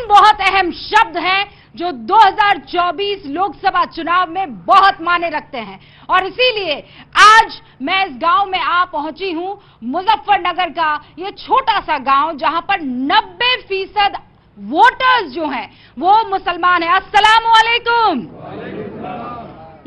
बहुत अहम शब्द हैं जो 2024 लोकसभा चुनाव में बहुत मायने रखते हैं और इसीलिए आज मैं इस गांव में आ पहुंची हूं। मुजफ्फरनगर का ये छोटा सा गांव जहां पर 90% वोटर्स जो हैं वो मुसलमान हैं। अस्सलाम वालेकुम।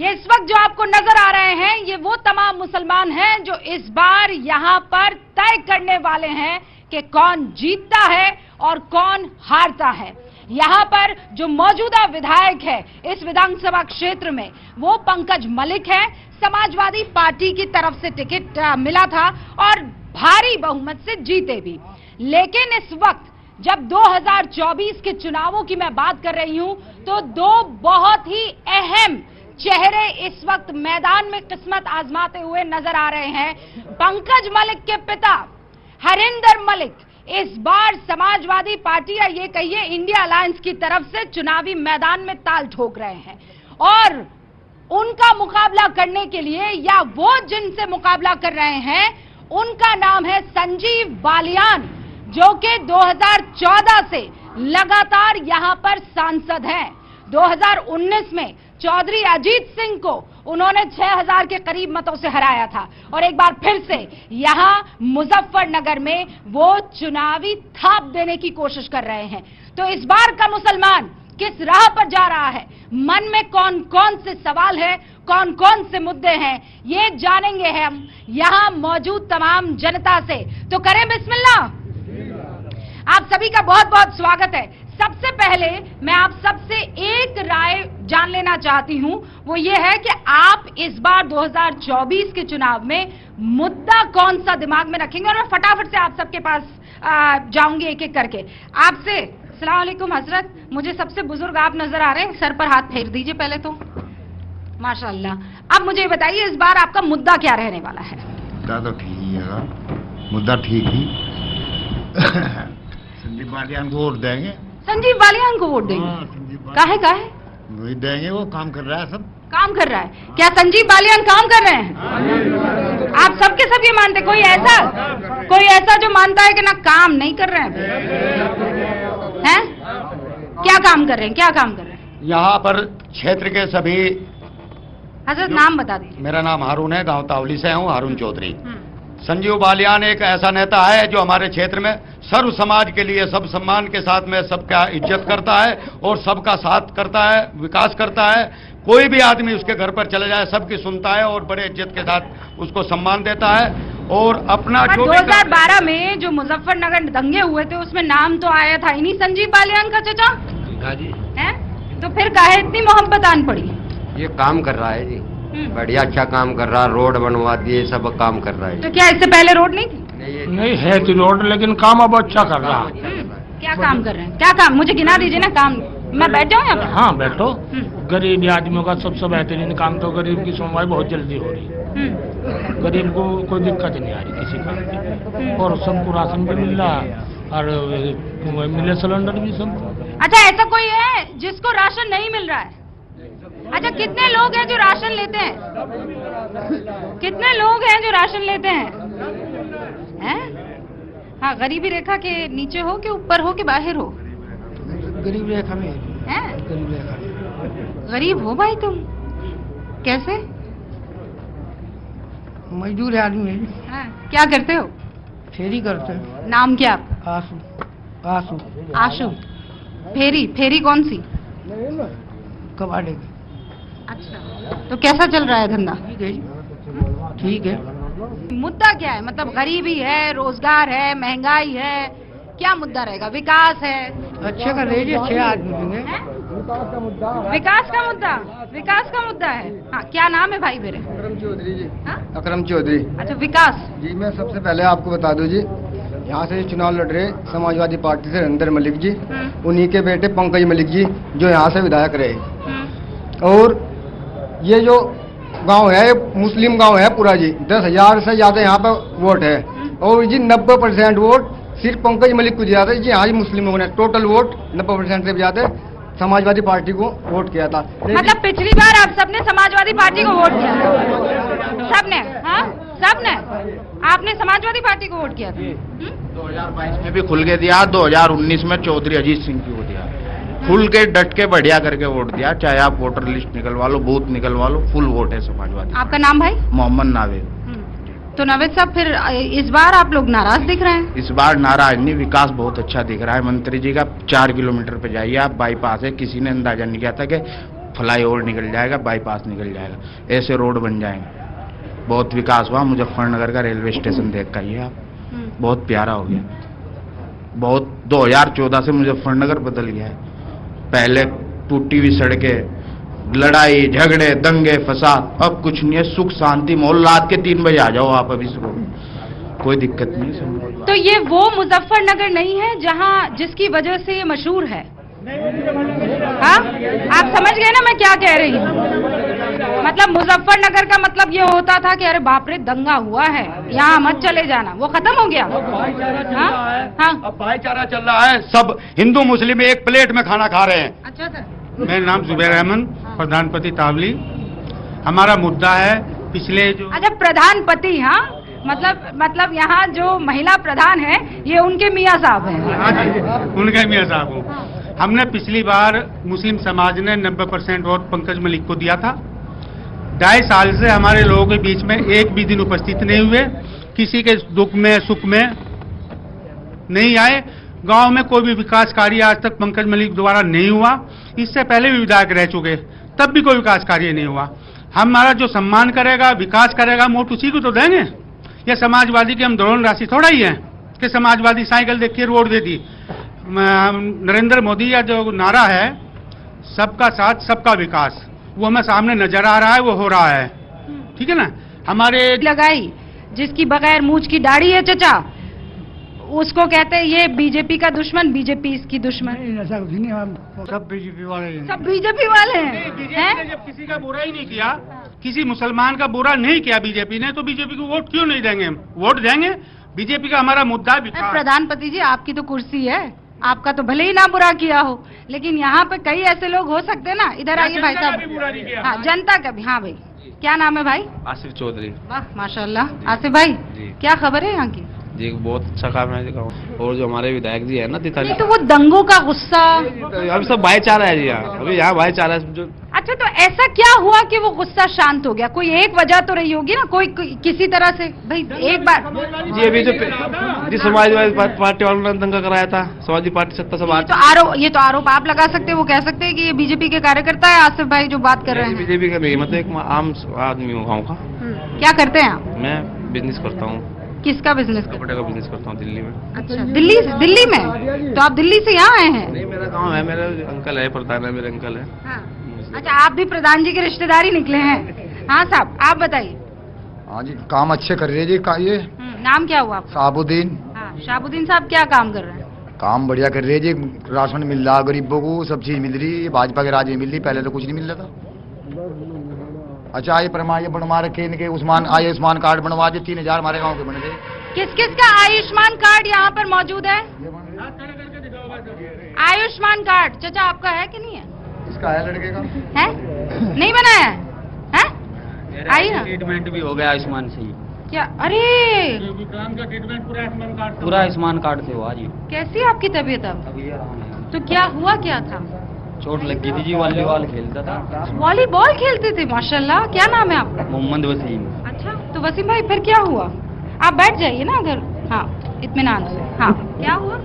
ये इस वक्त जो आपको नजर आ रहे हैं ये वो तमाम मुसलमान हैं जो इस बार यहां पर तय करने वाले हैं कि कौन जीतता है और कौन हारता है। यहां पर जो मौजूदा विधायक है इस विधानसभा क्षेत्र में वो पंकज मलिक है। समाजवादी पार्टी की तरफ से टिकट मिला था और भारी बहुमत से जीते भी। लेकिन इस वक्त जब 2024 के चुनावों की मैं बात कर रही हूं तो दो बहुत ही अहम चेहरे इस वक्त मैदान में किस्मत आजमाते हुए नजर आ रहे हैं। पंकज मलिक के पिता हरिंदर मलिक इस बार समाजवादी पार्टी या ये कहिए इंडिया अलायंस की तरफ से चुनावी मैदान में ताल ठोक रहे हैं और उनका मुकाबला करने के लिए या वो जिनसे मुकाबला कर रहे हैं उनका नाम है संजीव बालियान, जो कि 2014 से लगातार यहां पर सांसद हैं। 2019 में चौधरी अजीत सिंह को उन्होंने 6000 के करीब मतों से हराया था और एक बार फिर से यहां मुजफ्फरनगर में वो चुनावी थाप देने की कोशिश कर रहे हैं। तो इस बार का मुसलमान किस राह पर जा रहा है, मन में कौन कौन से सवाल है, कौन कौन से मुद्दे हैं, ये जानेंगे हम यहां मौजूद तमाम जनता से। तो करें बिस्मिल्लाह। आप सभी का बहुत बहुत स्वागत है। सबसे पहले मैं आप सबसे एक राय जान लेना चाहती हूं, वो ये है कि आप इस बार 2024 के चुनाव में मुद्दा कौन सा दिमाग में रखेंगे। और मैं फटाफट से आप सबके पास जाऊंगी एक एक करके। आपसे अस्सलाम वालेकुम हजरत, मुझे सबसे बुजुर्ग आप नजर आ रहे हैं, सर पर हाथ फेर दीजिए पहले तो। माशाल्लाह। अब मुझे बताइए इस बार आपका मुद्दा क्या रहने वाला है? मुद्दा तो ठीक ही है, मुद्दा ठीक ही संजीव बालियान को वोट देंगे। संजीव बालियान को वोट देंगे? काहे वही देंगे, वो काम कर रहा है, सब काम कर रहा है। क्या संजीव बालियान काम कर रहे हैं? आप सबके सब ये मानते? कोई ऐसा जो मानता है कि ना काम नहीं कर रहे हैं? क्या काम कर रहे हैं? क्या काम कर रहे हैं? यहाँ पर क्षेत्र के सभी। हजरत नाम बता दीजिए। मेरा नाम हारून है, गांव तावली से हूँ, हारून चौधरी। संजीव बालियान एक ऐसा नेता है जो हमारे क्षेत्र में सर्व समाज के लिए सब सम्मान के साथ में सबका इज्जत करता है और सबका साथ करता है, विकास करता है। कोई भी आदमी उसके घर पर चले जाए सबकी सुनता है और बड़े इज्जत के साथ उसको सम्मान देता है। और अपना जो 2012 में जो मुजफ्फरनगर दंगे हुए थे उसमें नाम तो आया था इन्हीं संजीव बालियान का चाचा है, तो फिर काहे इतनी मोहब्बत आन पड़ी? ये काम कर रहा है जी, बढ़िया अच्छा काम कर रहा है, रोड बनवा दिए, सब काम कर रहा है। तो क्या इससे पहले रोड नहीं थी? नहीं है तो रोड, लेकिन काम अब अच्छा कर रहा है। क्या काम कर रहे हैं? क्या काम? मुझे गिना दीजिए ना काम। मैं बैठ जाऊँ यहाँ पर? हाँ बैठो। गरीब आदमियों का सबसे बेहतरीन काम तो गरीब की सुनवाई बहुत जल्दी हो रही है। गरीब को कोई दिक्कत नहीं आ रही किसी काम की, और सबको राशन भी मिल रहा और मिले सिलेंडर भी सब। अच्छा, ऐसा कोई है जिसको राशन नहीं मिल रहा है? अच्छा, कितने लोग हैं जो राशन लेते हैं? कितने लोग हैं जो राशन लेते हैं? हाँ, गरीबी रेखा के नीचे हो कि ऊपर हो कि बाहर हो? गरीब रेखा में है। गरीब रेखा। गरीब हो भाई तुम? कैसे? मजदूर आदमी है। हाँ, क्या करते हो? फेरी करते हैं। नाम क्या आपका? आशु। आशु। आशु। फेरी कौन सी? कबाड़े। अच्छा, तो कैसा चल रहा है धंधा? ठीक है। मुद्दा क्या है? मतलब गरीबी है, रोजगार है, महंगाई है, क्या मुद्दा रहेगा? विकास है? अच्छे कर रहे, अच्छे आदमी होंगे। विकास का मुद्दा है। हाँ, क्या नाम है भाई मेरे? अकरम चौधरी जी। हाँ? अकरम चौधरी। अच्छा, विकास जी। मैं सबसे पहले आपको बता दूं जी, यहाँ से चुनाव लड़ रहे समाजवादी पार्टी से हरिंदर मलिक जी, उन्हीं के बेटे पंकज मलिक जी जो यहाँ से विधायक रहे। और ये जो गांव है मुस्लिम गांव है पूरा जी, 10,000 से ज्यादा यहाँ पर वोट है और जी 90% वोट सिर्फ पंकज मलिक को दिया था जी। हाँ जी, मुस्लिमों ने टोटल वोट 90% से ज्यादा समाजवादी पार्टी को वोट किया था। मतलब पिछली बार आप सबने समाजवादी पार्टी को वोट किया था? सबने? हाँ, सबने। आपने समाजवादी पार्टी को वोट किया था? 2022 में भी खुल के दिया, 2019 में चौधरी अजीत सिंह की को दिया। खुल के डट के बढ़िया करके वोट दिया, चाहे आप वोटर लिस्ट निकलवा लो, बूथ निकलवा लो, फुल वोट है समाजवादी। आपका नाम भाई? मोहम्मद नावेद। तो नावेद साहब, फिर इस बार आप लोग नाराज दिख रहे हैं? इस बार नाराज नहीं, विकास बहुत अच्छा दिख रहा है मंत्री जी का। 4 किलोमीटर पे जाइए आप, बाईपास है, किसी ने अंदाजा नहीं किया था कि फ्लाईओवर निकल जाएगा, बाईपास निकल जाएगा, ऐसे रोड बन जाएंगे। बहुत विकास हुआ। मुजफ्फरनगर का रेलवे स्टेशन देख कर आप, बहुत प्यारा हो गया। बहुत 2014 से मुजफ्फरनगर बदल गया है। पहले टूटी हुई सड़कें, लड़ाई झगड़े दंगे फसाद, अब कुछ नहीं है, सुख शांति माहौल। रात के 3 बजे आ जाओ आप अभी सुबह, कोई दिक्कत नहीं है। तो ये वो मुजफ्फरनगर नहीं है जहां जिसकी वजह से ये मशहूर है? हाँ, आप समझ गए ना मैं क्या कह रही हूँ? मतलब मुजफ्फरनगर का मतलब ये होता था कि अरे बाप रे दंगा हुआ है, यहाँ मत चले जाना, वो खत्म हो गया। हाँ, अब भाईचारा चल रहा है, सब हिंदू मुस्लिम एक प्लेट में खाना खा रहे हैं। अच्छा सर। मेरा नाम जुबैर अहमद, प्रधानपति तावली। हमारा मुद्दा है पिछले जो अच्छा, प्रधानपति, हाँ, मतलब यहाँ जो महिला प्रधान है ये उनके मियाँ साहब हैं। हाँ जी, उनके मियाँ साहब हूँ। हमने पिछली बार मुस्लिम समाज ने 90% वोट पंकज मलिक को दिया था। 2.5 साल से हमारे लोगों के बीच में एक भी दिन उपस्थित नहीं हुए, किसी के दुख में सुख में नहीं आए। गांव में कोई भी विकास कार्य आज तक पंकज मलिक द्वारा नहीं हुआ। इससे पहले भी विधायक रह चुके, तब भी कोई विकास कार्य नहीं हुआ। हमारा जो सम्मान करेगा, विकास करेगा, वोट उसी को तो देंगे। ये समाजवादी की हम दौड़न राशि थोड़ा ही है कि समाजवादी साइकिल देख के वोट दे दी। नरेंद्र मोदी का जो नारा है, सबका साथ सबका विकास, वो हमें सामने नजर आ रहा है, वो हो रहा है। ठीक है ना? हमारे लगाई जिसकी बगैर मूंछ की दाढ़ी है चचा, उसको कहते हैं ये बीजेपी का दुश्मन, बीजेपी इसकी दुश्मन। सब बीजेपी वाले हैं। सब बीजेपी वाले हैं? बीजेपी ने जब किसी का बुरा ही नहीं किया, किसी मुसलमान का बुरा नहीं किया बीजेपी ने, तो बीजेपी को वोट क्यों नहीं देंगे? वोट देंगे। बीजेपी का हमारा मुद्दा है विकास। प्रधानपति जी, आपकी तो कुर्सी है, आपका तो भले ही ना बुरा किया हो, लेकिन यहाँ पे कई ऐसे लोग हो सकते हैं ना। इधर आइए भाई साहब। हाँ, जनता का भी। हाँ भाई, क्या नाम है भाई? आसिफ चौधरी। वाह माशाल्लाह। आसिफ भाई, क्या खबर है यहाँ की? जी बहुत अच्छा काम है जी। और जो हमारे विधायक जी है ना नहीं तो वो दंगों का गुस्सा, अभी सब भाईचारा है जी यहाँ, अभी यहाँ भाईचारा है जो। अच्छा, तो ऐसा क्या हुआ कि वो गुस्सा शांत हो गया? कोई एक वजह तो रही होगी ना, कोई किसी तरह से। भाई एक बार जी, अभी जो जी समाजवादी पार्टी वालों ने दंगा कराया था, समाजवादी पार्टी सत्ता से बाहर। ये तो आरोप आप लगा सकते हैं, वो कह सकते हैं कि ये बीजेपी के कार्यकर्ता है आसिफ भाई जो बात कर रहे हैं। बीजेपी का नहीं, मतलब एक आम आदमी हूँ गाँव का। क्या करते हैं आप? मैं बिजनेस करता हूँ। किसका बिजनेस? कपड़े का बिजनेस करता हूँ दिल्ली में। अच्छा, दिल्ली में? तो आप दिल्ली से यहाँ आए हैं? नहीं, मेरा गाँव है, मेरे अंकल है, प्रधान है, मेरे अंकल है। हाँ। अच्छा, आप भी प्रधान जी के रिश्तेदार ही निकले हैं? हाँ साहब, आप बताइए। हाँ जी, काम अच्छे कर रही है जी। ये नाम क्या हुआ आपका? शाहबुद्दीन। हाँ, शाहबुद्दीन साहब क्या काम कर रहे हैं? काम बढ़िया कर रही है जी, राशन मिल रहा गरीबों को, सब चीज मिल रही है। भाजपा के राज में मिल रही, पहले तो कुछ नहीं मिल रहा था। अच्छा, ये प्रमाण बनवा रखे इनके, आयुष्मान कार्ड बनवा दिए, 3000 हमारे गाँव के बन गए। किस किस का आयुष्मान कार्ड यहाँ पर मौजूद है? आयुष्मान कार्ड चाचा आपका है कि नहीं है? इसका है, लड़के का है? नहीं बना है? आइए ना। ट्रीटमेंट भी हो गया आयुष्मान से ही। क्या? अरे विकलांग का ट्रीटमेंट पूरा आयुष्मान कार्ड, पूरा आयुष्मान कार्ड से हुआ जी। कैसी आपकी तबीयत अब? अभी ये आराम है। तो क्या हुआ, क्या था? चोट लग गई थी जी, वॉलीबॉल खेलता था। वॉलीबॉल खेलते थे? माशाल्लाह। क्या नाम है आपका? मोहम्मद वसीम। अच्छा, तो वसीम भाई फिर क्या हुआ? आप बैठ जाइए ना अगर। हाँ, इत्मीनान से। हाँ, क्या हुआ?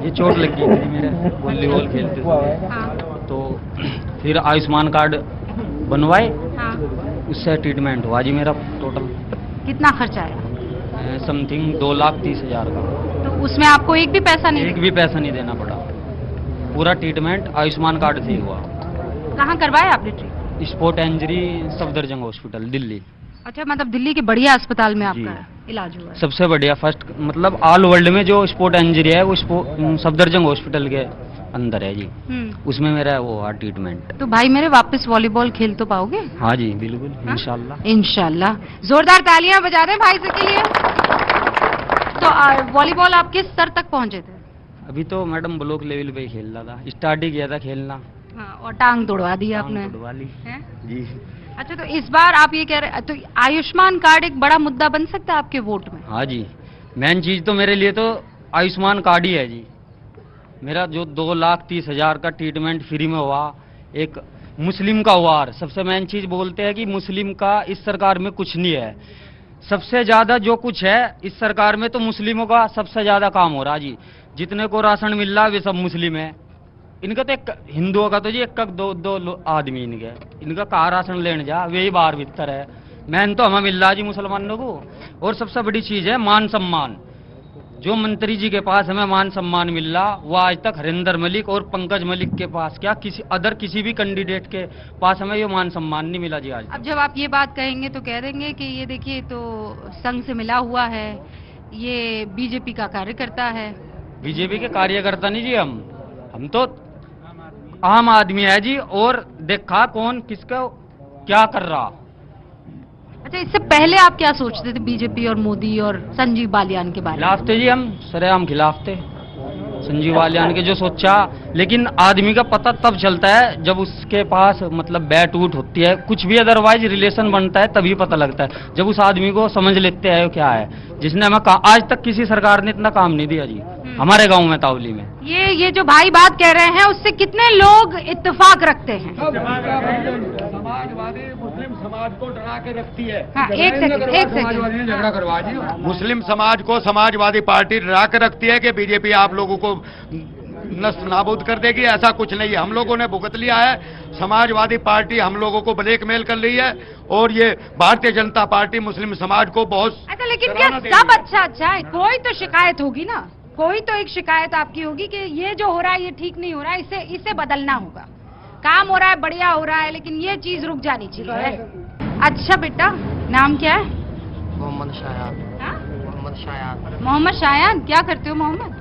ये चोट लग गई थी मेरे, वॉलीबॉल खेलते थे। हाँ, तो फिर आयुष्मान कार्ड बनवाए, हाँ। उससे ट्रीटमेंट हुआ जी मेरा। टोटल कितना खर्चा आया? समथिंग 2,30,000 का। तो उसमें आपको एक भी पैसा नहीं? एक भी पैसा नहीं देना पड़ा, पूरा ट्रीटमेंट आयुष्मान कार्ड से ही हुआ। कहाँ करवाया आपने treatment? Sport injury Safdarjung hospital Delhi. अच्छा, मतलब दिल्ली के बढ़िया अस्पताल में जी। आपका इलाज हुआ है? सबसे बढ़िया, फर्स्ट, मतलब ऑल वर्ल्ड में जो स्पोर्ट इंजरी है वो सफदरजंग हॉस्पिटल के अंदर है जी। उसमें मेरा वो हुआ ट्रीटमेंट। तो भाई मेरे वापस वॉलीबॉल खेल तो पाओगे? हाँ जी बिल्कुल, इंशाल्लाह। इंशाल्लाह। जोरदार तालियां बजा दें भाई से के लिए। तो वॉलीबॉल आप किस स्तर तक पहुंचे थे? अभी तो मैडम ब्लॉक लेवल पे ही खेल रहा था, स्टार्ट ही किया था खेलना। हाँ, और टांग तोड़वा दी आपने? टांग तोड़वा ली हैं? जी। अच्छा, तो इस बार आप ये कह रहे, तो आयुष्मान कार्ड एक बड़ा मुद्दा बन सकता है आपके वोट में? हाँ जी, मेन चीज तो मेरे लिए तो आयुष्मान कार्ड ही है जी। मेरा जो 2,30,000 का ट्रीटमेंट फ्री में हुआ, एक मुस्लिम का वार, सबसे मेन चीज बोलते हैं कि मुस्लिम का इस सरकार में कुछ नहीं है। सबसे ज्यादा जो कुछ है इस सरकार में तो मुस्लिमों का सबसे ज्यादा काम हो रहा जी। जितने को राशन मिल रहा है वे सब मुस्लिम है। इनका तो एक हिंदुओं का तो जी एक दो आदमी इनका कहाँ राशन लेने जा, वे ही बाहर भीतर है। मैन तो हमें मिल रहा जी मुसलमानों को। और सबसे बड़ी चीज है मान सम्मान, जो मंत्री जी के पास हमें मान सम्मान मिल रहा वो आज तक हरिंदर मलिक और पंकज मलिक के पास क्या किसी भी कैंडिडेट के पास हमें ये मान सम्मान नहीं मिला जी आज तक। अब जब आप ये बात कहेंगे तो कह देंगे कि ये देखिए तो संघ से मिला हुआ है, ये बीजेपी का कार्यकर्ता है। बीजेपी के कार्यकर्ता नहीं जी, हम तो आम आदमी है जी। और देखा कौन किसका क्या कर रहा। अच्छा, इससे पहले आप क्या सोचते थे बीजेपी और मोदी और संजीव बालियान के बारे में? खिलाफ थे जी, हम सरेआम खिलाफ थे संजीव बालियान के जो सोचा। लेकिन आदमी का पता तब चलता है जब उसके पास मतलब बैट उठ होती है, कुछ भी अदरवाइज रिलेशन बनता है तभी पता लगता है, जब उस आदमी को समझ लेते हैं क्या है। जिसने हमें आज तक किसी सरकार ने इतना काम नहीं दिया जी हमारे गांव में, तावली में। ये जो भाई बात कह रहे हैं उससे कितने लोग इत्तेफाक रखते हैं? समाजवादी मुस्लिम समाज को डरा के रखती है। हाँ, एक सेकंड। झगड़ा करवा दी। मुस्लिम समाज को समाजवादी पार्टी डरा के रखती है कि बीजेपी आप लोगों को नष्ट नाबूद कर देगी। ऐसा कुछ नहीं है, हम लोगों ने भुगत लिया है। समाजवादी पार्टी हम लोगों को ब्लैकमेल कर रही है और ये भारतीय जनता पार्टी मुस्लिम समाज को बहुत। अच्छा, लेकिन क्या सब अच्छा है? कोई तो शिकायत होगी ना, कोई तो एक शिकायत आपकी होगी कि ये जो हो रहा है ये ठीक नहीं हो रहा है, इसे बदलना होगा। काम हो रहा है, बढ़िया हो रहा है, लेकिन ये चीज रुक जानी चाहिए। अच्छा बेटा, नाम क्या है? मोहम्मद शायान। हाँ? मोहम्मद शायान। मोहम्मद शायान, क्या करते हो मोहम्मद?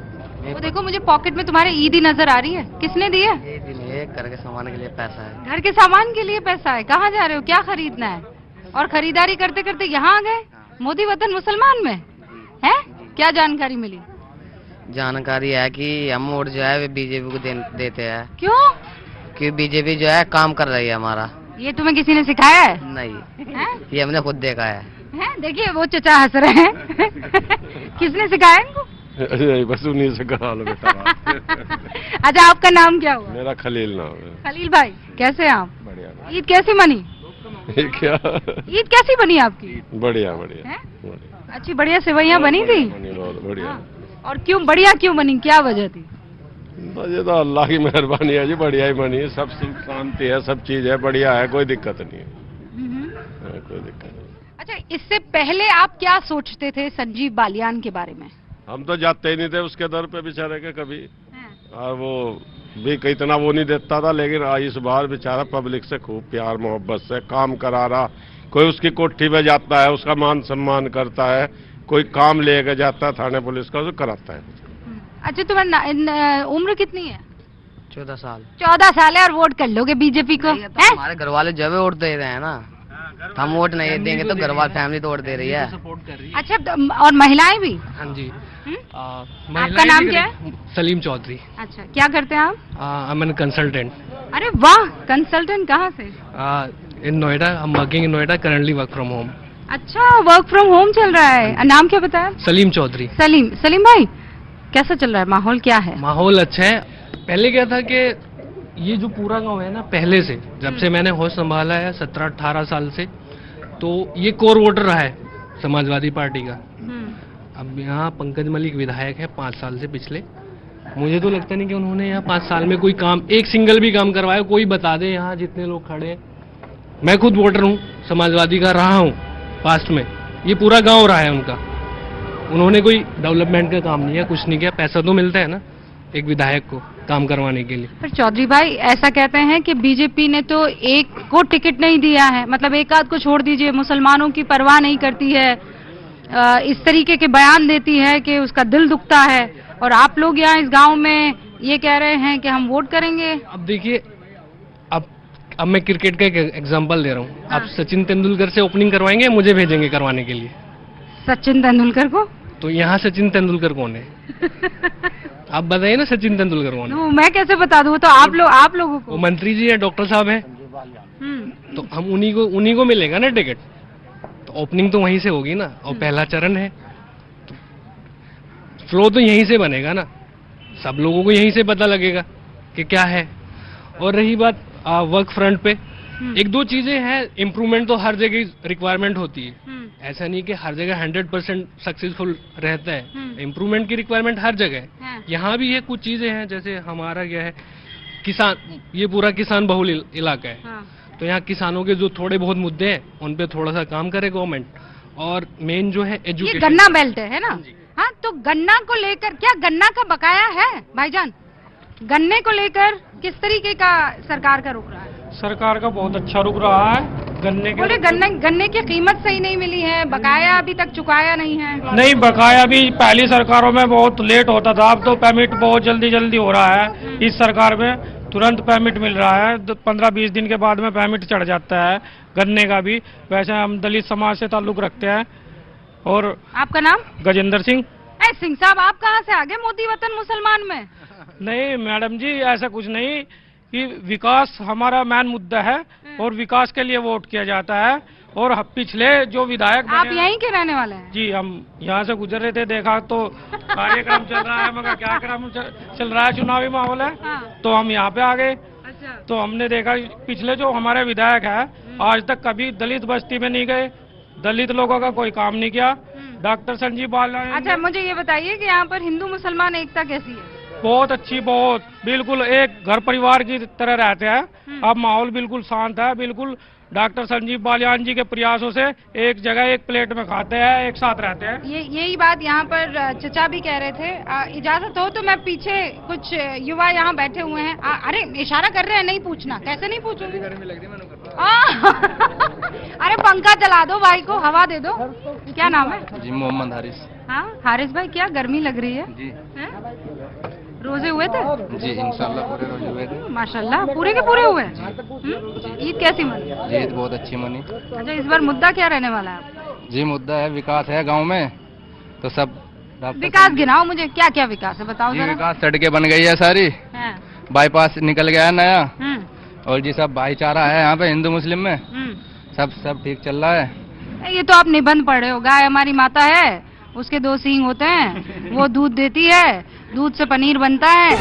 वो देखो मुझे पॉकेट में तुम्हारे ईदी नजर आ रही है, किसने दी है? ये दिन है, घर के सामान के लिए पैसा है। घर के सामान के लिए पैसा है? कहाँ जा रहे हो, क्या खरीदना है? और खरीदारी करते करते यहाँ आ गए मोदी वतन मुसलमान में, है? क्या जानकारी मिली? जानकारी है कि हम वोट जो है वे बीजेपी को देते हैं। क्यों? क्योंकि बीजेपी जो है काम कर रही है हमारा। ये तुम्हें किसी ने सिखाया है? नहीं हैं? ये हमने खुद देखा है। देखिए वो चचा हंस रहे हैं। किसने सिखाया इनको? बस उन्हीं से करा लो बेटा। अच्छा, आपका नाम क्या हुआ? मेरा खलील नाम है। खलील भाई, कैसे हैं आप? बढ़िया। ईद कैसी बनी? क्या? ईद कैसी बनी आपकी? बढ़िया। अच्छी बढ़िया सेवइयाँ बनी थी? बहुत बढ़िया। हाँ। और क्यों बढ़िया क्यों बनी, क्या वजह थी? ये तो अल्लाह की मेहरबानी है जी, बढ़िया ही बनी। सब सुख शांति है, सब चीज है, बढ़िया है, कोई दिक्कत नहीं है। कोई दिक्कत नहीं। अच्छा, इससे पहले आप क्या सोचते थे संजीव बालियान के बारे में? हम तो जाते ही नहीं थे उसके दर पे बेचारे के कभी। और वो भी इतना वो नहीं देता था, लेकिन इस बार बेचारा पब्लिक से खूब प्यार मोहब्बत से काम करा रहा। कोई उसकी कोठी में जाता है, उसका मान सम्मान करता है, कोई काम लेकर जाता है थाने पुलिस का, तो कराता है। अच्छा, तुम्हारी उम्र कितनी है? 14 साल। 14 साल है और वोट कर लोगे बीजेपी को? तो हमारे घर वाले जो है वोट दे रहे हैं ना, हम वोट नहीं देंगे तो घर वाले फैमिली तो वोट दे रही है। अच्छा, और महिलाएं भी? हाँ जी। आपका नाम क्या है? सलीम चौधरी। अच्छा, क्या करते हैं आप? I am consultant. अरे वाह, कंसल्टेंट कहाँ से? In Noida, I am working in Noida, currently work from home. अच्छा, वर्क फ्रॉम होम चल रहा है। नाम क्या बताया? सलीम चौधरी। सलीम भाई, कैसा चल रहा है, माहौल क्या है? माहौल अच्छा है। पहले क्या था कि ये जो पूरा गांव है ना, पहले से जब से मैंने होश संभाला है 17-18 साल से, तो ये कोर वोटर रहा है समाजवादी पार्टी का। अब यहाँ पंकज मलिक विधायक है 5 साल से पिछले। मुझे तो लगता नहीं कि उन्होंने यहाँ 5 साल में कोई काम, एक सिंगल भी काम करवाया। कोई बता दे यहाँ जितने लोग खड़े हैं। मैं खुद वोटर हूँ, समाजवादी का रहा हूँ पास्ट में। ये पूरा गांव रहा है उनका। उन्होंने कोई डेवलपमेंट का काम नहीं किया, कुछ नहीं किया। पैसा तो मिलता है ना एक विधायक को काम करवाने के लिए। पर चौधरी भाई, ऐसा कहते हैं कि बीजेपी ने तो एक को टिकट नहीं दिया है, मतलब एक आध को छोड़ दीजिए, मुसलमानों की परवाह नहीं करती है, इस तरीके के बयान देती है कि उसका दिल दुखता है। और आप लोग यहाँ इस गांव में ये कह रहे हैं कि हम वोट करेंगे। अब देखिए, अब मैं क्रिकेट का एक एग्जांपल दे रहा हूँ। हाँ। आप सचिन तेंदुलकर से ओपनिंग करवाएंगे, मुझे भेजेंगे करवाने के लिए। सचिन तेंदुलकर को? तो यहाँ सचिन तेंदुलकर कौन है? आप बताइए ना, सचिन तेंदुलकर कौन है? मैं कैसे बता दूँ? तो आप लोगों को। वो मंत्री जी है, डॉक्टर साहब है, तो हम उन्हीं को मिलेगा ना टिकट। तो ओपनिंग तो वहीं से होगी ना, और पहला चरण है, तो फ्लो तो यहीं से बनेगा ना। सब लोगों को यहीं से पता लगेगा कि क्या है। और रही बात वर्क फ्रंट पे, एक दो चीजें हैं, इम्प्रूवमेंट तो हर जगह रिक्वायरमेंट होती है, ऐसा नहीं कि हर जगह 100% सक्सेसफुल रहता है, इम्प्रूवमेंट की रिक्वायरमेंट हर जगह है। यहाँ भी ये कुछ चीजें हैं, जैसे हमारा क्या है, किसान, ये पूरा किसान बहुल इलाका है, तो यहाँ किसानों के जो थोड़े बहुत मुद्दे हैं उन पे थोड़ा सा काम करे गवर्नमेंट। और मेन जो है एजुकेशन, ये गन्ना बेल्ट है ना? हाँ, तो गन्ना को लेकर क्या गन्ना का बकाया है भाईजान? गन्ने को लेकर किस तरीके का सरकार का रुख रहा है? सरकार का बहुत अच्छा रुक रहा है। गन्ने की कीमत सही नहीं मिली है, बकाया अभी तक चुकाया नहीं है। नहीं, बकाया भी पहली सरकारों में बहुत लेट होता था, अब तो पेमेंट बहुत जल्दी जल्दी हो रहा है। इस सरकार में तुरंत पेमेंट मिल रहा है, 15-20 दिन के बाद में पेमेंट चढ़ जाता है गन्ने का भी। वैसे हम दलित समाज से ताल्लुक रखते हैं। और आपका नाम? गजेंद्र सिंह। सिंह साहब, आप कहाँ से आ गए मोदी वतन मुसलमान में? नहीं मैडम जी, ऐसा कुछ नहीं, कि विकास हमारा मेन मुद्दा है और विकास के लिए वोट किया जाता है। और पिछले जो विधायक, आप यहीं के रहने वाले हैं? जी, हम यहाँ से गुजर रहे थे, देखा तो कार्यक्रम चल रहा है, मगर क्या क्रम चल रहा है, चुनावी माहौल है, तो हम यहाँ पे आ गए। अच्छा। तो हमने देखा पिछले जो हमारे विधायक है आज तक कभी दलित बस्ती में नहीं गए, दलित लोगों का कोई काम नहीं किया। डॉक्टर संजीव बालियान। अच्छा, मुझे ये बताइए कि यहाँ पर हिंदू मुसलमान एकता कैसी है? बहुत अच्छी, बहुत, बिल्कुल एक घर परिवार की तरह रहते हैं। अब माहौल बिल्कुल शांत है, बिल्कुल डॉक्टर संजीव बालियान जी के प्रयासों से एक जगह एक प्लेट में खाते हैं, एक साथ रहते हैं। यही बात यहाँ पर चचा भी कह रहे थे। इजाजत हो तो मैं पीछे, कुछ युवा यहाँ बैठे हुए हैं। अरे इशारा कर रहे हैं, नहीं पूछना, कैसे नहीं पूछूंगी? अरे पंखा चला दो भाई को, हवा दे दो। क्या नाम है? जी, मोहम्मद हारिस। हाँ हारिस भाई, क्या गर्मी लग रही है? जी। रोजे हुए थे? जी, इंशाल्लाह पूरे रोजे हुए थे। माशाल्लाह, पूरे के पूरे हुए। ईद कैसी मनी? ईद बहुत अच्छी मनी। अच्छा, इस बार मुद्दा क्या रहने वाला है? जी, मुद्दा है विकास है गांव में, तो सब विकास गिनाओ मुझे, क्या क्या विकास है बताओ जी। जरा। विकास सड़कें बन गई है सारी, बाईपास निकल गया है नया, और जी सब भाईचारा है यहाँ पे हिंदू मुस्लिम में, सब ठीक चल रहा है। ये तो आप निबंध पढ़ रहे हो। गाय हमारी माता है, उसके 2 सींग होते हैं, वो दूध देती है, दूध से पनीर बनता है।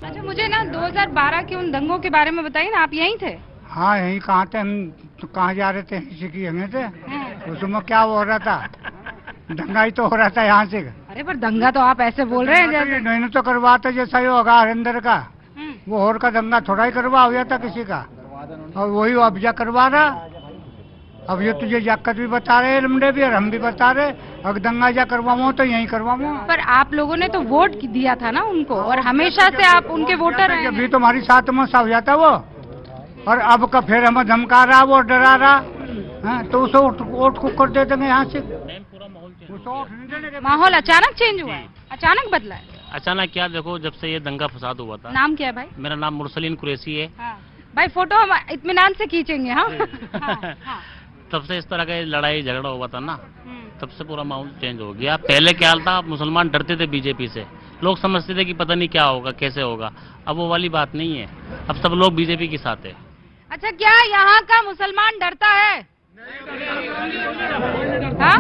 अच्छा, मुझे ना 2012 के उन दंगों के बारे में बताइए ना, आप यहीं थे? हाँ, यहीं कहाँ थे हम, तो कहाँ जा रहे थे, इसी की हमें थे। उसमें क्या हो रहा था? दंगा ही तो हो रहा था यहाँ से। अरे पर दंगा तो आप ऐसे बोल रहे हैं जैसे नहीं तो करवाते, जैसा ही होगा हरिंदर का, वो और का दंगा थोड़ा ही करवा हो था किसी का, और वही अब जा करवा रहा। अब ये तुझे जाकत भी बता रहे लमडे भी, और हम भी बता रहे, अगर दंगा जा करवाओ तो यहीं करवाओ। पर आप लोगों ने तो वोट दिया था ना उनको, और हमेशा से आप उनके वोटर हैं। अभी तो हमारी साथ में हो जाता वो, और अब का फिर हमें धमका रहा, वो डरा रहा, तो उसे वोट को कर दे देंगे यहाँ से। माहौल अचानक चेंज हुआ है, अचानक बदला है। अचानक क्या, देखो जब से ये दंगा फसाद हुआ था। नाम क्या है भाई? मेरा नाम मुरसलीन कुरैशी है। भाई फोटो हम इत्मीनान से खींचेंगे। हाँ। तब से इस तरह का लड़ाई झगड़ा हुआ था ना, तब से पूरा माहौल चेंज हो गया। पहले क्या हाल था, मुसलमान डरते थे बीजेपी से, लोग समझते थे कि पता नहीं क्या होगा, कैसे होगा। अब वो वाली बात नहीं है, अब सब लोग बीजेपी के साथ है। अच्छा, क्या यहाँ का मुसलमान डरता है? हाँ?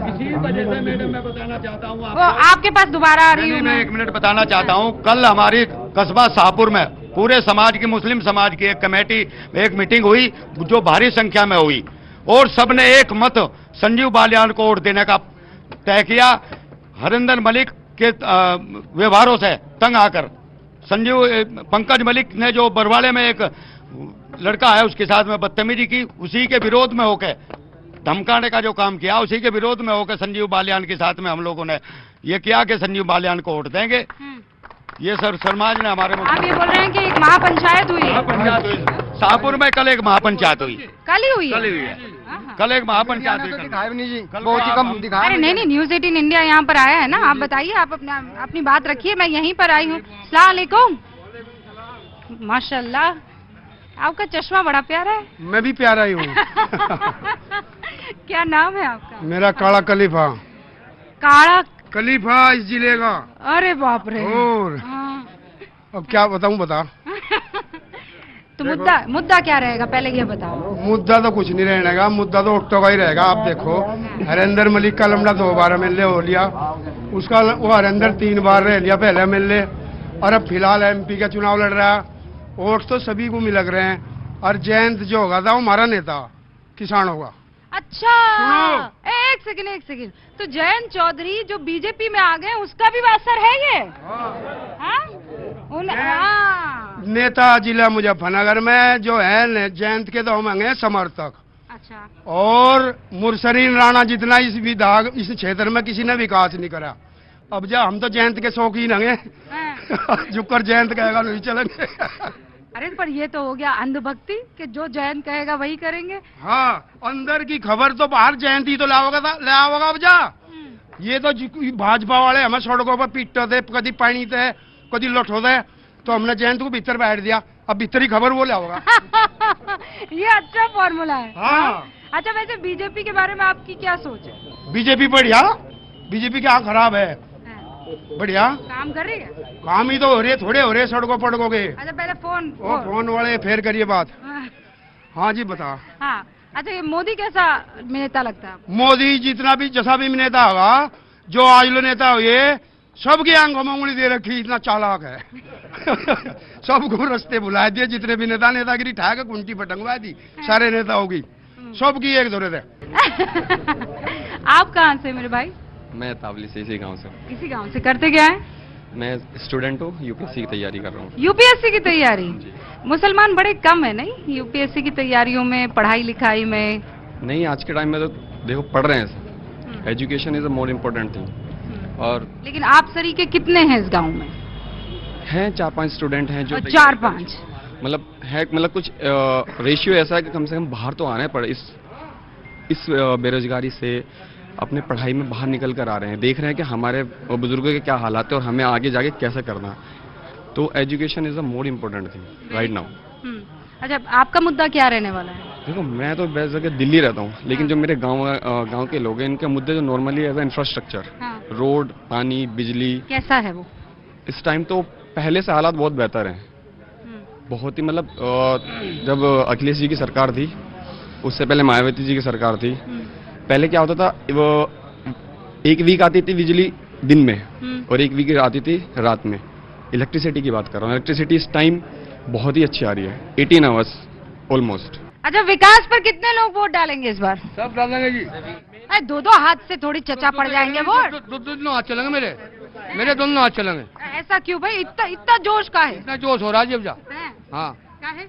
इसी वजह से मैडम मैं बताना चाहता हूँ वो आपके पास दोबारा आ रही हूँ। मैं 1 मिनट बताना चाहता हूँ। कल हमारी कस्बा शाहपुर में पूरे समाज की, मुस्लिम समाज की एक कमेटी, एक मीटिंग हुई जो भारी संख्या में हुई, और सबने एक मत संजीव बालियान को वोट देने का तय किया। हरिंदर मलिक के व्यवहारों से तंग आकर पंकज मलिक ने जो बरवाड़े में एक लड़का है उसके साथ में बदतमीजी की, उसी के विरोध में होकर धमकाने का जो काम किया, उसी के विरोध में होकर संजीव बालियान के साथ में हम लोगों ने ये किया कि संजीव बालियान को वोट देंगे। ये सर समाज ने हमारे में। आप ये बोल रहे हैं कि एक महापंचायत हुई है? महापंचायत हुई शाहपुर में, कल एक महापंचायत हुई। कल ही हुई है? कल ही हुई है, कल एक महापंचायत हुई। बहुत ही कम दिखाया। अरे नहीं, न्यूज़ 18 इंडिया यहाँ पर आया है ना, आप बताइए, आप अपनी बात रखिए, मैं यहीं पर आई हूँ। अस्सलाम वालेकुम। माशाल्लाह, आपका चश्मा बड़ा प्यारा है। मैं भी प्यारा ही हूँ। क्या नाम है आपका? मेरा काला कलीफा। काला कलीफा इस जिले का। अरे बाप रे। और अब क्या बताऊं, बता। तो मुद्दा क्या रहेगा, पहले ये बताओ। मुद्दा तो कुछ नहीं रहने का, मुद्दा तो ऑक्टो का ही रहेगा। आप देखो, हरिंदर मलिक का लमड़ा 2 बार एमएलए हो लिया, उसका वो हरिंदर 3 बार रह लिया पहले एमएलए, और अब फिलहाल एमपी का चुनाव लड़ रहा है। वोट तो सभी को मिल रहे हैं। और जयंत जो होगा था वो हमारा नेता किसानों का। अच्छा, एक सेकंड, तो जयंत चौधरी जो बीजेपी में आ गए उसका भी असर है ये? हाँ? नेता जिला मुजफ्फरनगर में जो है जयंत के तो हम हैं समर्थक। अच्छा। और मुरसरीन राणा जितना इस क्षेत्र में किसी ने विकास नहीं करा। अब जब हम तो जयंत के शौकीन हैं, झुककर जयंत कहेगा नहीं चलेंगे। अरे पर ये तो हो गया अंधभक्ति कि जो जयंत कहेगा वही करेंगे। हाँ, अंदर की खबर तो बाहर जयंत ही तो लाओगा अब जा। ये तो भाजपा वाले हमें सड़कों पर पीटते थे, कभी पानी थे, कभी लठो थे, तो हमने जयंत को भीतर बैठ दिया। अब भीतर ही खबर वो लाओगा। ये अच्छा फॉर्मूला है। हाँ। अच्छा, वैसे बीजेपी के बारे में आपकी क्या सोच है? बीजेपी बढ़िया, बीजेपी क्या खराब है, बढ़िया काम कर रही है। काम ही तो हो रही है, थोड़े हो रहे सड़कों पड़कों के। अच्छा, पहले फोन वाले फिर करिए बात। हाँ जी बता। हाँ, अच्छा, ये मोदी कैसा नेता लगता है? मोदी जितना भी जैसा भी नेता होगा, जो आज लो नेता हो, ये सबकी आंखों में उंगली दे रखी, इतना चालाक है। सबको रास्ते बुला दिए, जितने भी नेतागिरी ठा के कुंटी पटंगवा दी सारे नेता होगी, सबकी एक जरूरत है। आप कहाँ से मेरे भाई? मैं तावली से, इसी गांव से। इसी गांव से। करते क्या है? मैं स्टूडेंट हूँ, यूपीएससी की तैयारी कर रहा हूँ। यूपीएससी की तैयारी? मुसलमान बड़े कम है नहीं यूपीएससी की तैयारियों में, पढ़ाई लिखाई में? नहीं, आज के टाइम में तो देखो पढ़ रहे हैं। Education is a more important thing. और लेकिन आप सरीके कितने हैं इस गांव में? हैं 4-5 स्टूडेंट हैं जो 4-5 मतलब कुछ रेशियो ऐसा है कि कम से कम बाहर तो आना है, पर इस बेरोजगारी से अपने पढ़ाई में बाहर निकल कर आ रहे हैं, देख रहे हैं कि हमारे बुजुर्गों के क्या हालात है और हमें आगे जाके कैसे करना है। तो education is a more important thing right now. अच्छा, आपका मुद्दा क्या रहने वाला है? देखो, मैं तो बेस्ट जगह दिल्ली रहता हूँ, लेकिन जो मेरे गांव के लोग हैं, इनके मुद्दे जो नॉर्मली एज इंफ्रास्ट्रक्चर, रोड, पानी, बिजली। कैसा है वो? इस टाइम तो पहले से हालात बहुत बेहतर हैं, बहुत ही। मतलब जब अखिलेश जी की सरकार थी, उससे पहले मायावती जी की सरकार थी, पहले क्या होता था, वो 1 वीक आती थी बिजली दिन में और 1 वीक आती थी रात में। इलेक्ट्रिसिटी की बात कर रहा हूँ, इलेक्ट्रिसिटी इस टाइम बहुत ही अच्छी आ रही है, 18 आवर्स ऑलमोस्ट। अच्छा, विकास पर कितने लोग वोट डालेंगे इस बार? सब डालेंगे जी। अरे 2-2 हाथ से थोड़ी चचा पड़ जाएंगे वोट। दोनों हाथ चलेंगे मेरे दोनों हाथ चलेंगे। ऐसा क्यों भाई? इतना जोश का है? इतना जोश हो रहा है जी अब जा। हाँ, क्या है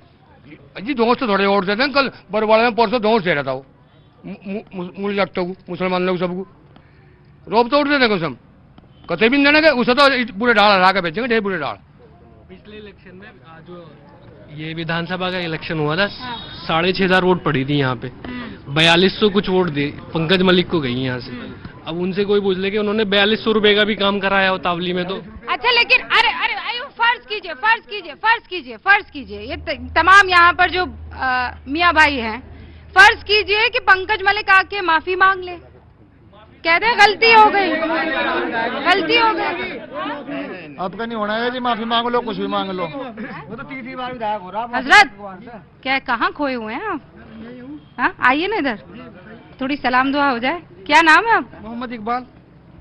जी? दोस्त तो थोड़े वोट देते हैं। कल बरवाड़े में परसों दोस्त दे रहा था वो, लगता को मुसलमान लोग सबको रोब तो उठ देते कसम, कते भी देने के उसे तो पूरे डाल हरा के बेचेंगे, ढेर पूरे डाल। पिछले इलेक्शन में जो ये विधानसभा का इलेक्शन हुआ था, 6500 वोट पड़ी थी यहाँ पे, 4200 कुछ वोट दे पंकज मलिक को गई यहाँ से। अब उनसे कोई पूछ ले कि उन्होंने 4200 रुपए का भी काम कराया हो तावली में तो। अच्छा, लेकिन अरे फर्ज कीजिए ये तमाम यहाँ पर जो मियाँ भाई हैं, फर्ज कीजिए कि पंकज मलिक आके माफी मांग ले, कह दे गलती हो गई। अब का नहीं होना है जी, माफी मांग लो, कुछ भी मांग लो। वो तो 3 बार विधायक हो रहा। हजरत, क्या कहाँ खोए हुए हैं आप? हाँ, आइए ना इधर, थोड़ी सलाम दुआ हो जाए। क्या नाम है आपका? मोहम्मद इकबाल।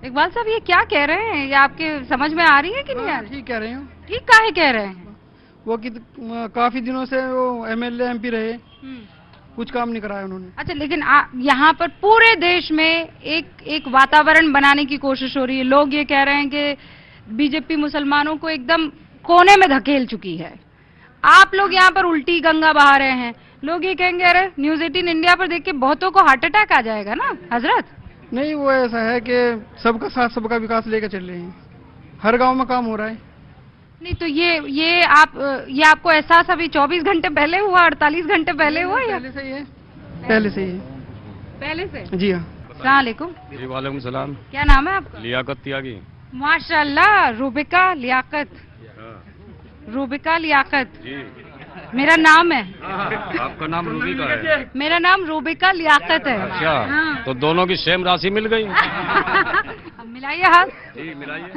इकबाल साहब, ये क्या कह रहे हैं? ये आपके समझ में आ रही है कि नहीं आ रही? ठीक कह रहे हैं। ठीक काहे कह रहे हैं? वो काफी दिनों से वो एमएलए एमपी रहे, कुछ काम नहीं कराया उन्होंने। अच्छा, लेकिन यहाँ पर पूरे देश में एक वातावरण बनाने की कोशिश हो रही है। लोग ये कह रहे हैं कि बीजेपी मुसलमानों को एकदम कोने में धकेल चुकी है। आप लोग यहाँ पर उल्टी गंगा बहा रहे हैं। लोग ये कहेंगे अरे न्यूज 18 इंडिया पर देख के बहुतों को हार्ट अटैक आ जाएगा ना हजरत। नहीं, वो ऐसा है कि सबका साथ सबका विकास लेकर चल रहे हैं, हर गांव में काम हो रहा है। नहीं तो ये आपको एहसास अभी 24 घंटे पहले हुआ, 48 घंटे पहले हुआ या पहले से ही है? पहले से? जी हाँ। अस्सलाम वालेकुम। जी वालेकुम सलाम। क्या नाम है आपका? लियाकत त्यागी। माशाल्लाह, रूबिका लियाकत जी मेरा नाम है। आपका नाम रूबी का है? मेरा नाम रूबिका लियाकत है। अच्छा, हाँ। तो दोनों की सेम राशि मिल गई। अब मिलाइए हाथ। जी मिलाइए।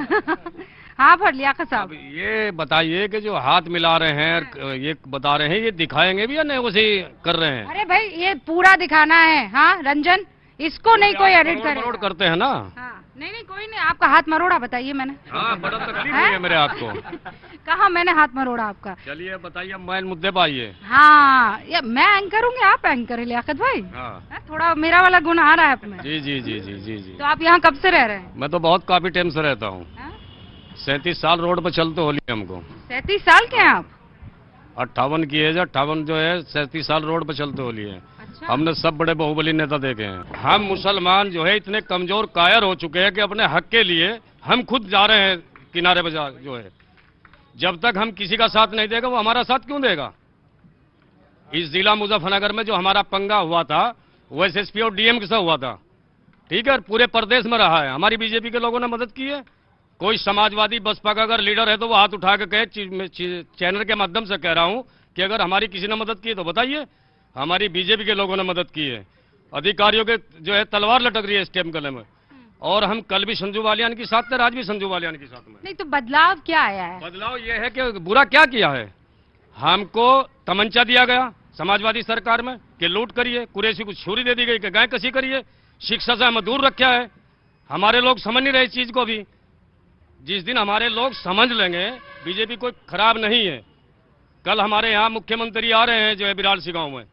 हाँ पर लियाकत साहब, ये बताइए कि जो हाथ मिला रहे हैं, ये बता रहे हैं, ये दिखाएंगे भी या नहीं उसे कर रहे हैं? अरे भाई ये पूरा दिखाना है। हाँ रंजन, इसको नहीं कोई एडिट करे। मरोड़ करते हैं ना। हाँ नहीं नहीं कोई नहीं, आपका हाथ मरोड़ा बताइए मैंने। हाँ बड़ा तकलीफ हुई है मेरे हाथ को। कहा मैंने हाथ मरोड़ा आपका? चलिए बताइए, मैन मुद्दे पे आइए। हाँ ये मैं एंकर हूँ, आप एंकर है लियाकत भाई? हाँ थोड़ा मेरा वाला गुण आ रहा है आप में। जी जी जी जी जी जी। तो आप यहाँ कब से रह रहे हैं? मैं तो बहुत काफी टाइम से रहता हूँ। 37 साल रोड पर चलते हो लिए हमको। 37 साल के हैं आप? 58 की एज, 58 जो है 37 साल रोड पर चलते हो लिए। हमने सब बड़े बाहुबली नेता देखे हैं। हम मुसलमान जो है इतने कमजोर कायर हो चुके हैं कि अपने हक के लिए हम खुद जा रहे हैं किनारे पर जो है। जब तक हम किसी का साथ नहीं देगा वो हमारा साथ क्यों देगा? इस जिला मुजफ्फरनगर में जो हमारा पंगा हुआ था वो एसएसपी और डीएम के साथ हुआ था, ठीक है, पूरे प्रदेश में रहा है। हमारी बीजेपी के लोगों ने मदद की है। कोई समाजवादी बसपा का अगर लीडर है तो वो हाथ उठा के कहे, चैनल के माध्यम से कह रहा हूं कि अगर हमारी किसी ने मदद की है तो बताइए। हमारी बीजेपी के लोगों ने मदद की है। अधिकारियों के जो है तलवार लटक रही है स्टेम गले में। और हम कल भी संजू बालियान के साथ थे, आज भी संजू बालियान के साथ में। नहीं तो बदलाव क्या आया है? बदलाव ये है कि बुरा क्या किया है, हमको तमंचा दिया गया समाजवादी सरकार में कि लूट करिए, कुरैशी को छुरी दे दी गई कि गाय कसी करिए, शिक्षा से हमें दूर रखा है। हमारे लोग समझ नहीं रहे इस चीज को भी। जिस दिन हमारे लोग समझ लेंगे बीजेपी कोई खराब नहीं है। कल हमारे यहाँ मुख्यमंत्री आ रहे हैं जो है बिरालसी गांव में,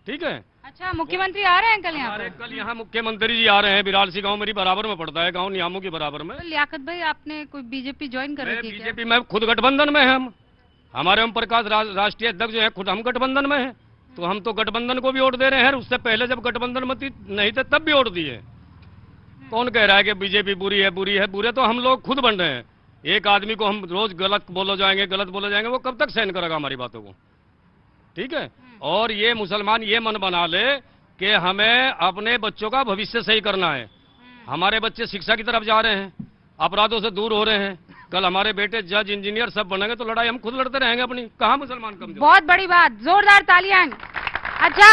ठीक है। अच्छा मुख्यमंत्री आ रहे हैं कल यहाँ पर? कल यहाँ मुख्यमंत्री जी आ रहे हैं। बिरालसी गांव मेरी बराबर में पड़ता है, गांव नियामों के बराबर में। तो लियाकत भाई आपने कोई बीजेपी ज्वाइन कर रखी है? बीजेपी में खुद गठबंधन में है। हम हमारे ओम प्रकाश राष्ट्रीय अध्यक्ष जो है खुद हम गठबंधन में है। तो हम तो गठबंधन को भी वोट दे रहे हैं। उससे पहले जब गठबंधन में नहीं थे तब भी वोट दिए। कौन कह रहा है कि बीजेपी बुरी है? बुरी है, बुरे तो हम लोग खुद बन रहे हैं। एक आदमी को हम रोज गलत बोलो जाएंगे, वो कब तक सहन करेगा हमारी बातों को, ठीक है। और ये मुसलमान ये मन बना ले कि हमें अपने बच्चों का भविष्य सही करना है। हमारे बच्चे शिक्षा की तरफ जा रहे हैं, अपराधों से दूर हो रहे हैं। कल हमारे बेटे जज इंजीनियर सब बनेंगे तो लड़ाई हम खुद लड़ते रहेंगे अपनी। कहाँ मुसलमान कमजोर? बहुत बड़ी बात, जोरदार तालियां। अच्छा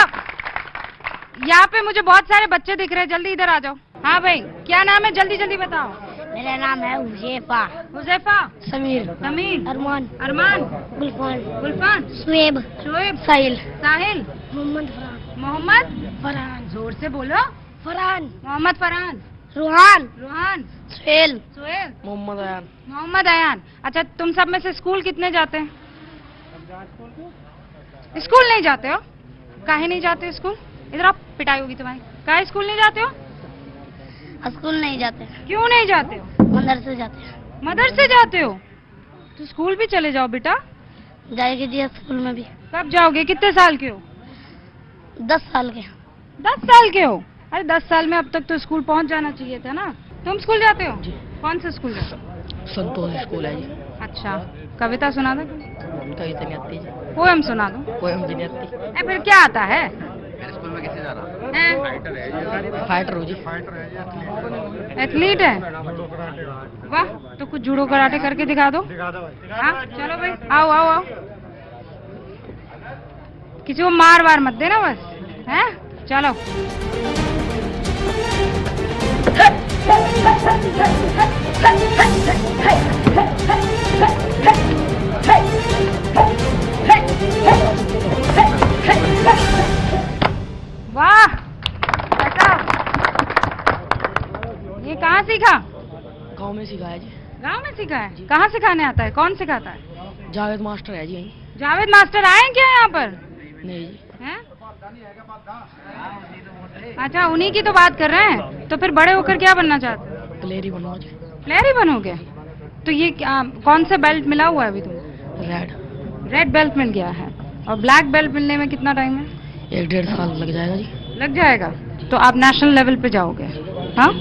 यहाँ पे मुझे बहुत सारे बच्चे दिख रहे हैं, जल्दी इधर आ जाओ। हाँ भाई क्या नाम है, जल्दी जल्दी बताओ। मेरा नाम है हुजैफा। हुजैफा, समीर, समीर, अरमान, अरमान, गुलफान, गुलफान, शुएब, शुएब, साहिल, साहिल, मोहम्मद फरहान, मोहम्मद फरहान, जोर से बोलो। फरहान, मोहम्मद फरहान, रूहान, रूहान, सुहेल, सुहेल, मोहम्मद अयान। मोहम्मद अयान। अच्छा तुम सब में से स्कूल कितने जाते हैं? स्कूल नहीं जाते हो? काहे नहीं जाते स्कूल? इधर आप, पिटाई होगी तुम्हारी। काहे स्कूल नहीं जाते हो? स्कूल नहीं जाते। क्यों नहीं जाते हो? मदरसे जाते हैं। मदरसे जाते हो तो स्कूल भी चले जाओ बेटा। जाएगी जी स्कूल में भी। कब जाओगे? कितने साल के हो? 10 साल के। 10 साल के हो? अरे 10 साल में अब तक तो स्कूल पहुंच जाना चाहिए था ना। तुम स्कूल जाते हो? कौन सा स्कूल जाते हो? संतोष स्कूल है जी। अच्छा कविता सुना दो। कविता नहीं आती जी। पोएम सुना दो। पोएम भी नहीं आती। फिर क्या आता है? स्कूल में कैसे जा रहा? फाइटर हो जी। एथलीट है? वाह, तो कुछ जूडो कराटे करके दिखा दो। हाँ चलो भाई, आओ आओ आओ। किसी को मार वार मत देना बस, हैं? चलो। वाह बेटा, ये कहाँ सीखा? गांव में सिखाया जी। गांव में सीखा है? कहाँ सिखाने आता है? कौन सिखाता है? जावेद मास्टर है जी। जावेद मास्टर आए क्या यहाँ पर? नहीं जी। हैं? अच्छा उन्हीं की तो बात कर रहे हैं। तो फिर बड़े होकर क्या बनना चाहते हो? प्लेयर ही बनोगे। प्लेयर ही बनोगे? तो ये कौन सा बेल्ट मिला हुआ है अभी तुम? रेड। रेड बेल्ट मिल गया है। और ब्लैक बेल्ट मिलने में कितना टाइम है? 1-1.5 साल लग जाएगा जी। लग जाएगा? तो आप नेशनल लेवल पे जाओगे? हाँ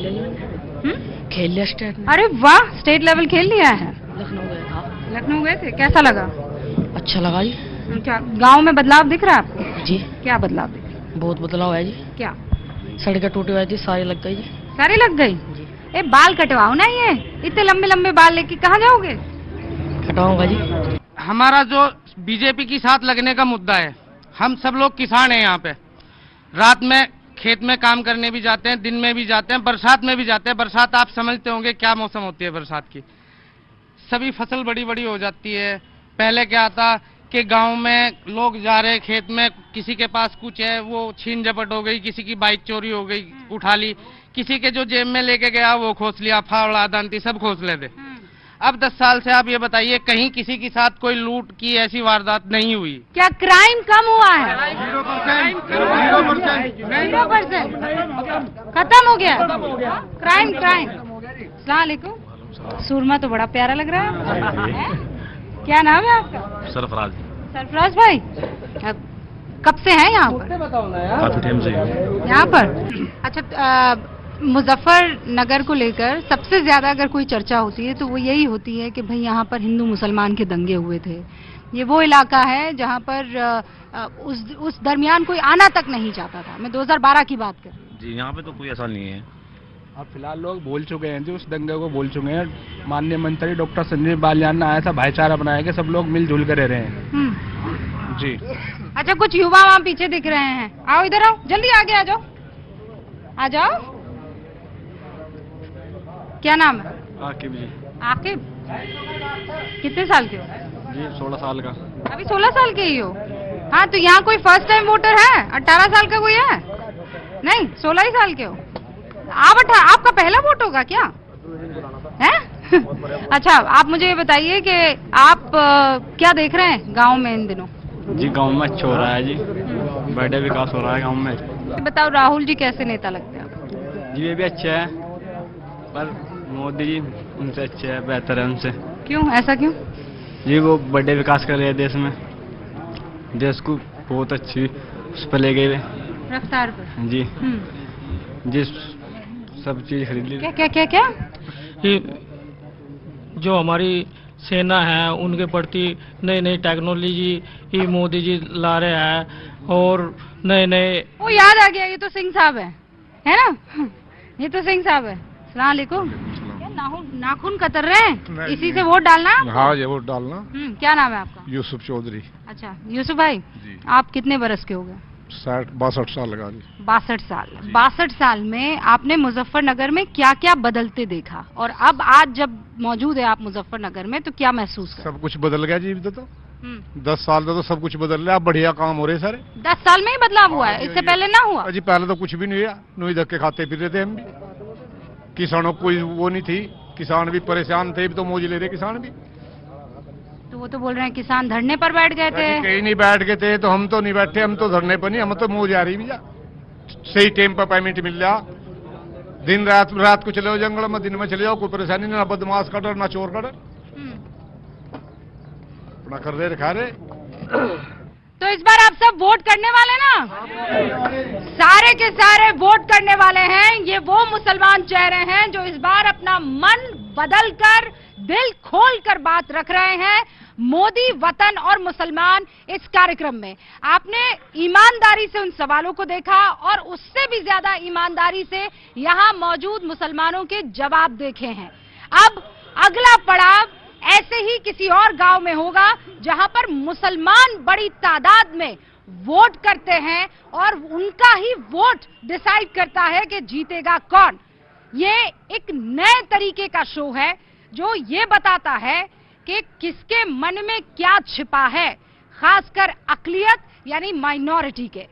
खेल लिया स्टेट में। अरे वाह, स्टेट लेवल खेल लिया है। लखनऊ गया था। लखनऊ गए थे, कैसा लगा? अच्छा लगा जी। क्या गांव में बदलाव दिख रहा है आपको? जी। क्या बदलाव दिख रहा है? बहुत बदलाव है जी। क्या? सड़कें टूटी हुई थी, सारी लग गई जी। सारी लग गई? ए बाल कटवाओ ना, ये इतने लंबे लंबे बाल लेके कहाँ जाओगे? कटवाऊंगा जी। हमारा जो बीजेपी के साथ लगने का मुद्दा है, हम सब लोग किसान हैं यहाँ पे। रात में खेत में काम करने भी जाते हैं, दिन में भी जाते हैं, बरसात में भी जाते हैं। बरसात आप समझते होंगे क्या मौसम होती है बरसात की। सभी फसल बड़ी बड़ी हो जाती है। पहले क्या था कि गांव में लोग जा रहे खेत में, किसी के पास कुछ है वो छीन झपट हो गई, किसी की बाइक चोरी हो गई, उठा ली, किसी के जो जेब में लेके गया वो खोस लिया, फावड़ा दांती सब खोस लेते। अब 10 साल से आप ये बताइए कहीं किसी के साथ कोई लूट की ऐसी वारदात नहीं हुई। क्या क्राइम कम हुआ है? 0%। खत्म हो गया क्राइम। अस्सलाम वालेकुम। सूरमा तो बड़ा प्यारा लग रहा है। क्या नाम है आपका? सरफराज। सरफराज भाई, कब से हैं यहाँ पर? काफी टाइम से यहाँ पर। अच्छा, मुजफ्फरनगर को लेकर सबसे ज्यादा अगर कोई चर्चा होती है तो वो यही होती है कि भाई यहाँ पर हिंदू मुसलमान के दंगे हुए थे। ये वो इलाका है जहाँ पर उस दरमियान कोई आना तक नहीं चाहता था। मैं 2012 की बात कर रही हूँ। जी, यहाँ पे तो कोई ऐसा नहीं है। अब फिलहाल लोग बोल चुके हैं जी, उस दंगे को बोल चुके हैं। माननीय मंत्री डॉक्टर संजीव बालियान ने आया था भाईचारा बनाया कि सब लोग मिलजुल कर रह रहे हैं जी। अच्छा, कुछ युवा वहाँ पीछे दिख रहे हैं। आओ इधर आओ, जल्दी आगे आ जाओ, आ जाओ। क्या नाम है? आकिब जी। आकिब, कितने साल के हो? जी 16 साल का। अभी 16 साल के ही हो? हाँ, तो यहाँ कोई फर्स्ट टाइम वोटर है? 18 साल का कोई है? नहीं, 16 ही साल के हो आप। आपका पहला वोट होगा क्या है? अच्छा, आप मुझे ये बताइए कि आप क्या देख रहे हैं गांव में इन दिनों? जी गांव में अच्छा हो रहा है जी, बड़ा विकास हो रहा है गांव में। बताओ, राहुल जी कैसे नेता लगते हैं आपको? जी ये भी अच्छे है, पर मोदी जी उनसे अच्छे है, बेहतर है उनसे। क्यों, ऐसा क्यों? जी वो बड़े विकास कर रहे हैं देश में, देश को बहुत अच्छी उस पर ले गए रफ्तार पर। जी जी, सब चीज खरीद ली। क्या क्या क्या क्या? जो हमारी सेना है उनके प्रति नई नई टेक्नोलॉजी ही मोदी जी ला रहे हैं और नए नए। वो याद आ गया, ये तो सिंह साहब है ना? ये तो सिंह साहब है। अस्सलाम वालेकुम। नाखून कतर रहे हैं, इसी से वोट डालना? हाँ, ये वोट डालना। क्या नाम है आपका? यूसुफ चौधरी। अच्छा यूसुफ भाई, आप कितने बरस के हो गए? 62 साल लगा दी। 62 साल। 62 साल में आपने मुजफ्फरनगर में क्या क्या बदलते देखा, और अब आज जब मौजूद है आप मुजफ्फरनगर में तो क्या महसूस कर? सब कुछ बदल गया जी। तो 10 साल तो सब कुछ बदल रहा है, बढ़िया काम हो रहे सारे। 10 साल में ही बदलाव हुआ है, इससे पहले ना हुआ? जी पहले तो कुछ भी नहीं हुआ, नुई धक्के खाते फिर रहे थे हम भी। किसानों को कोई वो नहीं थी, किसान भी परेशान थे, तो मौज ले रहे किसान भी। तो वो तो बोल रहे हैं किसान धरने पर बैठ गए थे। कहीं नहीं बैठ गए थे, तो हम तो नहीं बैठे, हम तो धरने पर नहीं, हम तो मौज आ रही भैया। सही टाइम पर पेमेंट मिल रहा, दिन रात को चले जाओ जंगल में, दिन में चले जाओ, कोई परेशानी ना बदमाश का डर ना चोर का डर, अपना कर रहे खा रहे। तो इस बार आप सब वोट करने वाले ना? सारे के सारे वोट करने वाले हैं। ये वो मुसलमान चेहरे हैं जो इस बार अपना मन बदल कर, दिल खोल कर बात रख रहे हैं मोदी, वतन और मुसलमान इस कार्यक्रम में। आपने ईमानदारी से उन सवालों को देखा और उससे भी ज्यादा ईमानदारी से यहाँ मौजूद मुसलमानों के जवाब देखे हैं। अब अगला पड़ाव ऐसे ही किसी और गांव में होगा जहां पर मुसलमान बड़ी तादाद में वोट करते हैं और उनका ही वोट डिसाइड करता है कि जीतेगा कौन। ये एक नए तरीके का शो है जो ये बताता है कि किसके मन में क्या छिपा है, खासकर अकलियत यानी माइनॉरिटी के।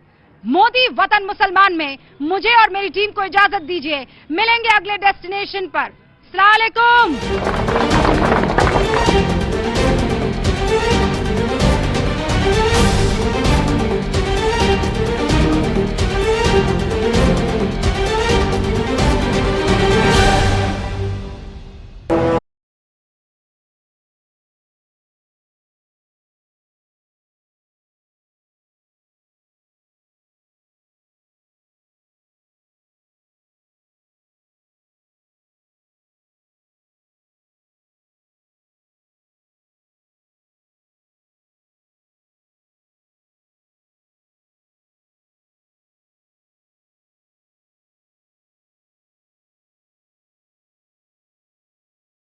मोदी, वतन, मुसलमान में मुझे और मेरी टीम को इजाजत दीजिए। मिलेंगे अगले डेस्टिनेशन पर। अस्सलाम वालेकुम।